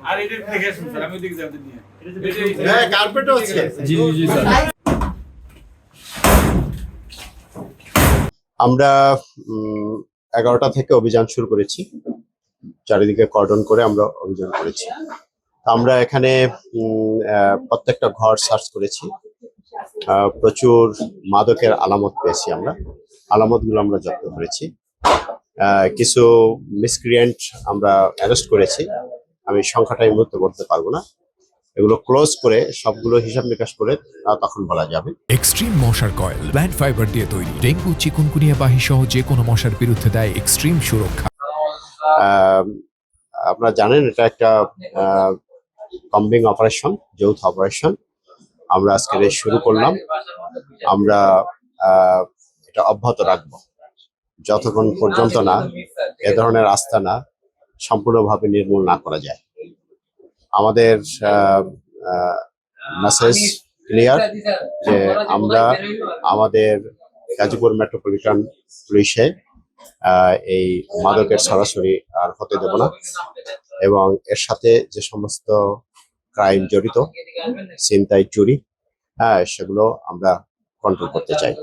আর এটা দেখে শুনুন স্যার, আমি ওদিকে যাতে নিয়ে হ্যাঁ কার্পেটও আছে। জি জি জি স্যার। আমরা 11টা থেকে অভিযান শুরু করেছি, চারিদিকে কর্ডন করে আমরা অভিযান করেছি। আমরা এখানে প্রত্যেকটা ঘর সার্চ করেছি, প্রচুর মাদকের আলামত পেয়েছি। আমরা আলামতগুলো আমরা জব্দ করেছি, কিছু মিসক্রিয়েন্ট আমরা অ্যারেস্ট করেছি। আমি সংখ্যাটা এই মুহূর্তে বলতে পারবো না, এগুলো ক্লোজ করে সবগুলো হিসাব নিকাশ করে তখন বলা যাবে। এক্সট্রিম মশার কয়েল প্ল্যান্ট ফাইবার দিয়ে তৈরি, ডেঙ্গু চিকুনগুনিয়া বাহি সহ যে কোনো মশার বিরুদ্ধে দেয় এক্সট্রিম সুরক্ষা। আপনারা জানেন এটা একটা কম্বিং অপারেশন, যৌথ অপারেশন আমরা আজকে শুরু করলাম। আমরা এটা অব্যাহত রাখবো যতক্ষণ পর্যন্ত না এ ধরনের আস্তানা সম্পূর্ণভাবে নির্মূল না করা যায়। আমাদের মেসেজ ক্লিয়ার যে আমরা আমাদের গাজীপুর মেট্রোপলিটন পুলিশে এই মাদকের সরাসরি আর হতে দেব না, এবং এর সাথে যে সমস্ত ক্রাইম জড়িত, ছিনতাই, চুরি, সেগুলো আমরা কন্ট্রোল করতে চাই।